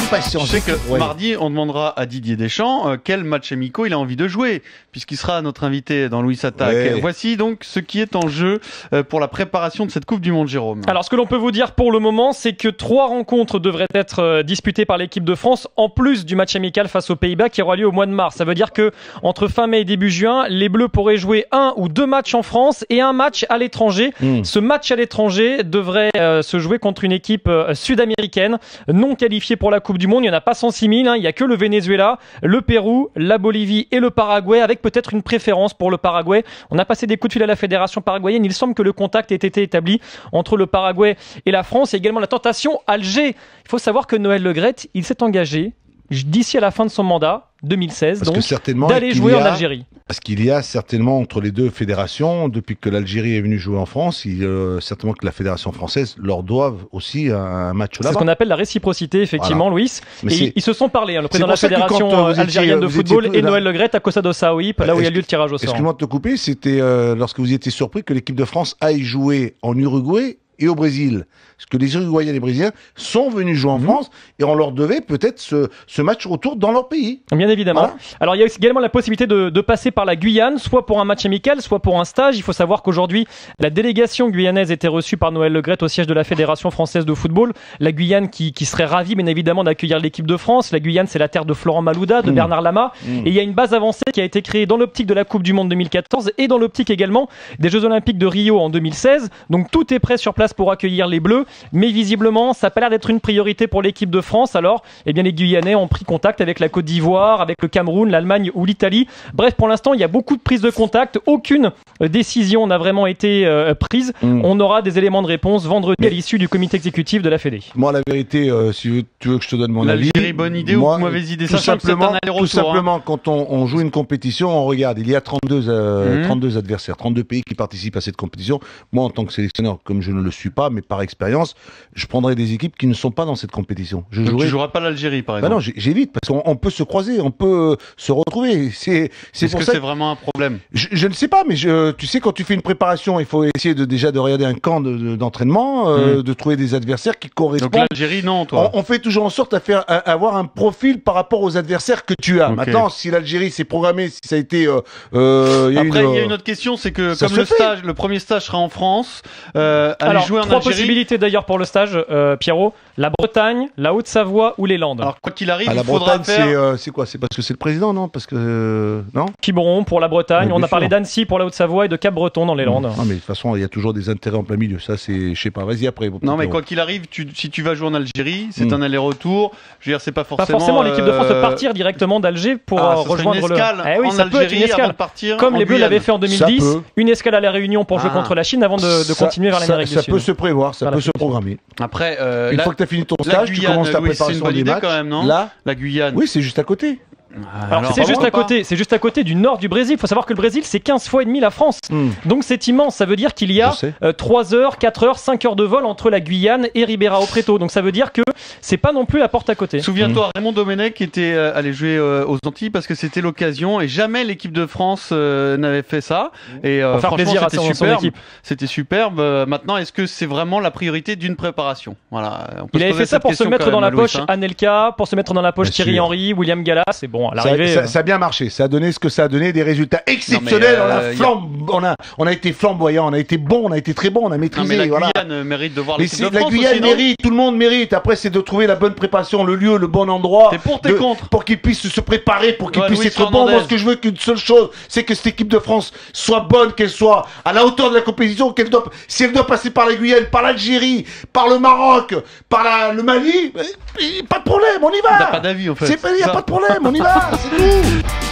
impatience. Je sais que mardi, on demandera à Didier Deschamps quel match amicaux il a envie de jouer, puisqu'il sera notre invité dans Louis Attaque. Ouais. Voici donc ce qui est en jeu pour la préparation de cette Coupe du Monde, Jérôme. Alors, ce que l'on peut vous dire pour le moment, c'est que 3 rencontres devraient être disputées par l'équipe de France, en plus du match amical face aux Pays-Bas qui aura lieu au mois de mars. Ça veut dire que entre fin mai et début juin, les Bleus pourraient jouer 1 ou 2 matchs en France et un match à l'étranger. Ce match à l'étranger devrait se jouer contre une équipe sud-américaine non qualifiée pour la Coupe du Monde. Il n'y en a pas 106 000, il n'y a que le Venezuela, le Pérou, la Bolivie et le Paraguay, avec peut-être une préférence pour le Paraguay. On a passé des coups de fil à la fédération paraguayenne. Il semble que le contact ait été établi entre le Paraguay et la France. Il y a également la tentation Alger. Il faut savoir que Noël Le Graët, il s'est engagé d'ici à la fin de son mandat, 2016, donc, d'aller jouer en Algérie. Parce qu'il y a certainement entre les deux fédérations, depuis que l'Algérie est venue jouer en France, certainement que la fédération française leur doive aussi un match là-bas. C'est ce qu'on appelle la réciprocité, effectivement, voilà. Louis. Et ils se sont parlé, le président de la fédération algérienne de football et Noël Le Graët à Costa do Saouip, là où il y a lieu de tirage au sort. Excuse-moi de te couper, c'était lorsque vous étiez surpris que l'équipe de France aille jouer en Uruguay et au Brésil. Parce que les Uruguayens et les Brésiliens sont venus jouer en France et on leur devait peut-être ce match retour dans leur pays. Bien évidemment. Voilà. Alors il y a également la possibilité de passer par la Guyane, soit pour un match amical, soit pour un stage. Il faut savoir qu'aujourd'hui, la délégation guyanaise était reçue par Noël Le Graët au siège de la Fédération française de football. La Guyane qui serait ravie, bien évidemment, d'accueillir l'équipe de France. La Guyane, c'est la terre de Florent Malouda, de Bernard Lama. Et il y a une base avancée qui a été créée dans l'optique de la Coupe du Monde 2014 et dans l'optique également des Jeux Olympiques de Rio en 2016. Donc tout est prêt sur place pour accueillir les Bleus. Mais visiblement, ça n'a pas l'air d'être une priorité pour l'équipe de France. Alors, les Guyanais ont pris contact avec la Côte d'Ivoire, avec le Cameroun, l'Allemagne ou l'Italie. Bref, pour l'instant, il y a beaucoup de prises de contact. Aucune décision n'a vraiment été prise. On aura des éléments de réponse vendredi à l'issue du comité exécutif de la Fédé. Moi, la vérité, si tu veux que je te donne mon avis... L'Algérie, bonne idée ou mauvaise idée? Tout simplement, quand on joue une compétition, on regarde. Il y a 32 adversaires, 32 pays qui participent à cette compétition. Moi, en tant que sélectionneur, comme je ne le suis pas, mais par expérience, je prendrai des équipes qui ne sont pas dans cette compétition. Donc tu joueras pas l'Algérie, par exemple? Non, j'évite, parce qu'on peut se croiser, on peut se retrouver. Est-ce que c'est vraiment un problème? Je ne sais pas, mais tu sais, quand tu fais une préparation, il faut essayer déjà de regarder un camp d'entraînement, de trouver des adversaires qui correspondent. Donc l'Algérie, non, toi? On fait toujours en sorte avoir un profil par rapport aux adversaires que tu as. Okay. Maintenant, si l'Algérie s'est programmée, si ça a été... Après, il y a une autre question, c'est que comme le premier stage sera en France, aller jouer en Algérie... 3 possibilités d'ailleurs pour le stage, Pierrot. La Bretagne, la Haute-Savoie ou les Landes. Alors quoi qu'il arrive, il faudra faire... c'est quoi? C'est parce que c'est le président, non? Parce que non. Quiberon pour la Bretagne. On a parlé d'Annecy pour la Haute-Savoie et de Cap-Breton dans les Landes. Non, mais de toute façon, il y a toujours des intérêts en plein milieu. Ça, c'est, je sais pas. Vas-y après. Non, mais quoi qu'il arrive, si tu vas jouer en Algérie, c'est un aller-retour. Je veux dire, c'est pas forcément. Pas forcément. L'équipe de France peut partir directement d'Alger pour rejoindre une escale oui, ça peut être une escale. Comme les Bleus l'avaient fait en 2010, une escale à la Réunion pour jouer contre la Chine avant de continuer vers l'Amérique du Sud. Ça peut se prévoir, ça peut se programmer. Après, une fois que tu as fini ton stage, tu commences ta préparation des matchs. Quand même, non? La Guyane. Oui, c'est juste à côté. Alors c'est juste à côté du nord du Brésil. Il faut savoir que le Brésil, c'est 15 fois et demi la France. Donc c'est immense. Ça veut dire qu'il y a 3 heures, 4 heures, 5 heures de vol entre la Guyane et Ribeirão Preto. Donc ça veut dire que c'est pas non plus la porte à côté. Souviens-toi, Raymond Domenech était allé jouer aux Antilles parce que c'était l'occasion et jamais l'équipe de France n'avait fait ça. Et pour faire plaisir à son équipe. C'était superbe. Maintenant, est-ce que c'est vraiment la priorité d'une préparation? Voilà. Il avait fait ça pour se mettre dans la poche Anelka, pour se mettre dans la poche Thierry Henry, William Gallas. C'est bon. Ça a bien marché, ça a donné ce que ça a donné, des résultats exceptionnels. On a été flamboyant, on a été bon, on a été très bon, on a maîtrisé. Mais la Guyane mérite de voir l'équipe de France. La Guyane mérite, tout le monde mérite. Après, c'est de trouver la bonne préparation, le lieu, le bon endroit. T'es pour, t'es contre? Pour qu'ils puissent se préparer, pour qu'ils puissent être bons. Moi, ce que je veux qu'une seule chose, c'est que cette équipe de France soit bonne, qu'elle soit à la hauteur de la compétition, si elle doit passer par la Guyane, par l'Algérie, par le Maroc, par le Mali, pas de problème, on y va. T'as pas d'avis en fait. Il n'y a pas de problème, on y va, c'est tout.